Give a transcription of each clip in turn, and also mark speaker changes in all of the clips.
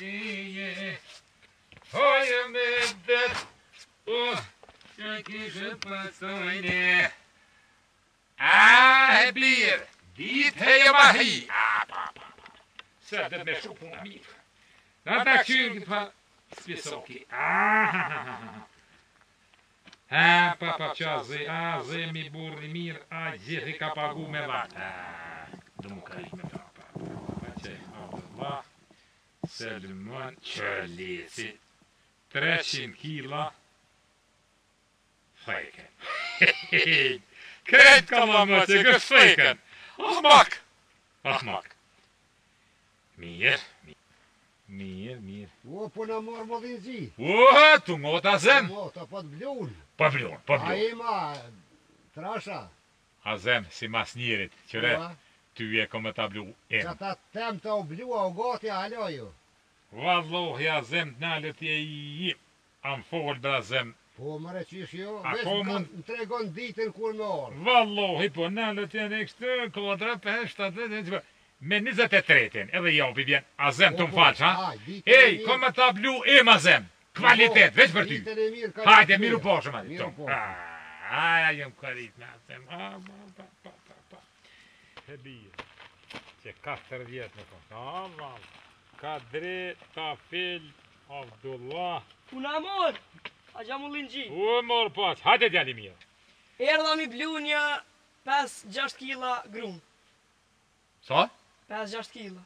Speaker 1: shije, hojë me det, që kishë pësojnë. E blir, dit heje ma hi. Se det me shu puna mirë. Në ta kyrë pa spisoki. Papa qazi, zemi burri mirë, gjithi ka pagu me vatë. Dumë ka i me papa. Që, Allah, Selman Qëlleci, 300 kila, fejken. Kretë ka ma më që kështë fejken. Ahmak. Mirë.
Speaker 2: O, po në morë më dhinëzi.
Speaker 1: Tu ngota zem.
Speaker 2: Ngota, po të blun.
Speaker 1: Po blun.
Speaker 2: A ima, trasha.
Speaker 1: A zem, si mas njerit, qëre, ty e kome ta blu em.
Speaker 2: Që ta tem të u blua o goti, aloju.
Speaker 1: Vallohi, a zem, nalët e i, am fol, bra zem.
Speaker 2: Po, mëre qish jo,
Speaker 1: Vesh
Speaker 2: më tregon ditën kur më orë.
Speaker 1: Vallohi, po, nalët e në kështë, kodra, 5, 7, me 23-in, edhe jopi vjen, a zem të më falq, ha? Ej, kome ta blu em a zem, kvalitet, veç për ty. Hajde, miru poshëm, ati, tom. Aja, jëm kërit me a zem, e bje, që 4 vjetë në tonë, Kadri, Tafil, Abdullah.
Speaker 3: Una mor, a gjamullin gji.
Speaker 1: Mor poq, hajde djali mirë.
Speaker 3: Erdha mi blu një 5-6 kila grum.
Speaker 1: Sa?
Speaker 3: 5-6 kila.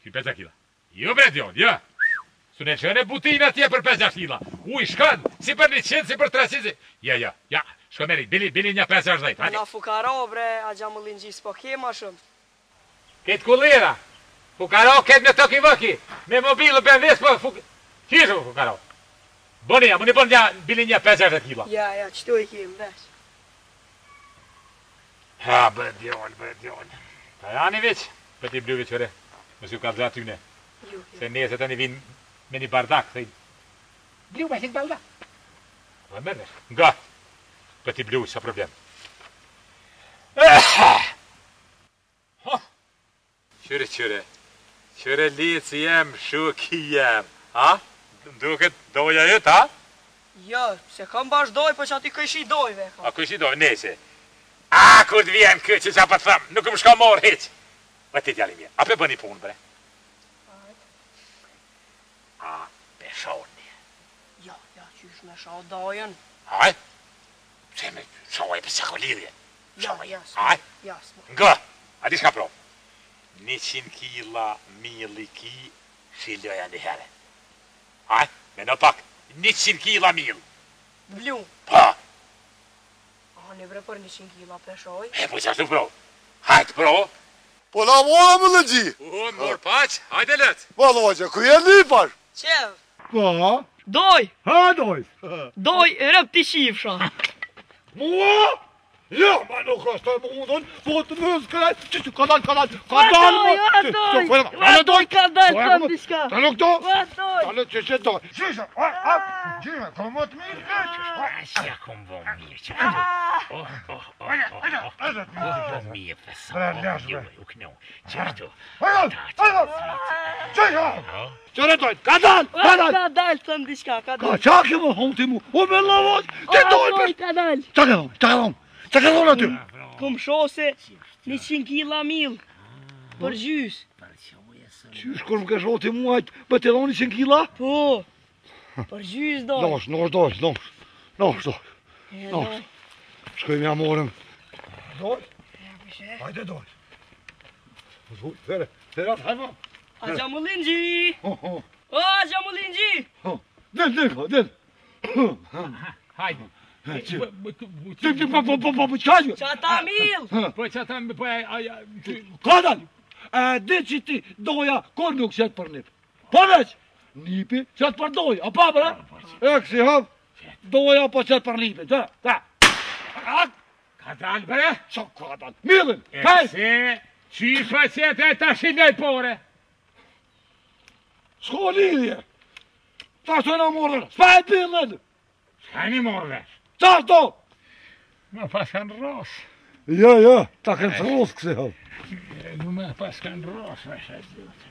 Speaker 1: Ki 5 kila. Jo bre djon, jo. Su ne qëne butina tje për 5-6 kila. Uj, shkën, si për 100, si për 300. Ja. Shko meri, bili një 5-6.
Speaker 3: Na fukara, bre, a gjamullin gji s'po kema shumë.
Speaker 1: Ketë kullera. Fukara, ketë në tëki vëki. Me mobilë ben ves, po Qishë fukara. Bëni bën një, bili një 5-6 kila.
Speaker 3: Ja, qëtu i kemë, vesh.
Speaker 1: Ha, bë djon. Ta janë i veç, për t'i bluve qëre, mësë ju ka zra tyne. Se nese të një vinë me një bardak, thejnë. Blu me si në bardak. Dhe mërvesh, nga, për t'i bluve, sa problem. Qëre lici jem, shuki jem, ha? Duket doja jëtë, ha?
Speaker 3: Jo, se kam bash doj, po që ati këshi dojve.
Speaker 1: A këshi doj, nese. Kur të vjen këtë që qa për të thëmë, nuk më shka morë heq. Vë ti t'jali mje, a pe bëni punë, bre? A, pe shoni.
Speaker 3: Ja, qysh me shau dojen.
Speaker 1: Aj? Se me shau e për se kolidhje.
Speaker 3: Ja,
Speaker 1: Aj? Nga, a di shka pro? 100 kila mili ki, shiljoja një herë. Aj, me në pak, 100 kila mil.
Speaker 3: Blu.
Speaker 1: Pa.
Speaker 3: Një bre për 100 kila peshoj.
Speaker 1: Po që ashtu pro? Hajtë pro?
Speaker 4: Po la mora më lëgji.
Speaker 1: Mor paq, hajtë letë.
Speaker 4: Po loqe, ku je lipash?
Speaker 3: Qev.
Speaker 4: Po?
Speaker 3: Doj.
Speaker 4: Ha doj.
Speaker 3: Doj, rëp t'i shifsha.
Speaker 4: Mua? Jo, ma nuk është të mundën, po të nëzë këraj, që ka dalë,
Speaker 3: Doj, ka dalë të më diska.
Speaker 4: Ta nuk do?
Speaker 3: Doj.
Speaker 4: Ta nuk që doj. Qyshe, gjyme, ka më të mirë kërë.
Speaker 1: Shja kom bo mirë që këtu. Bo mirë pësa. U kënu, qërtu.
Speaker 4: Qëre dojt, ka dalë, ka dalë.
Speaker 3: Ka dalë të më diska, ka dalë.
Speaker 4: Qa ke më hong ti mu, o me lavoj, ti dojt për.
Speaker 3: Ka dalë.
Speaker 4: Qa ke dhonë aty?
Speaker 3: Kom shose 100 kila mil. Për gjys.
Speaker 4: Qysh kur më ke shohë ti muajt, për të dhonë 100 kila?
Speaker 3: Po. Për gjys doj.
Speaker 4: Nosh. Shkojmë ja morëm. Doj? Hajde doj. Tere, hajma.
Speaker 3: A gjamullin gji. O, gjamullin gji.
Speaker 4: Del.
Speaker 1: Hajde.
Speaker 4: Po qajë?
Speaker 3: Qata mil.
Speaker 1: Po që ata më
Speaker 4: Kadal, di që ti doja, kur nuk qëtë për nip. Po veç, nipi qëtë për doja, a pa bra? E kësi hap, doja po qëtë për nipi, ta.
Speaker 1: Kadal bre?
Speaker 4: Qa kadal, milën,
Speaker 1: E
Speaker 4: kaj.
Speaker 1: se, qysh qëtë e ta shilej pore?
Speaker 4: S'ko lidhje. Ta shtë e në morën, s'pa e pilën.
Speaker 1: Shka një morë vesh?
Speaker 4: Ta shto.
Speaker 1: Ma pas kanë ros.
Speaker 4: Ja, ta kënë të rosë kësi hap.
Speaker 1: Ma pas kanë ros vesh e zhjutë.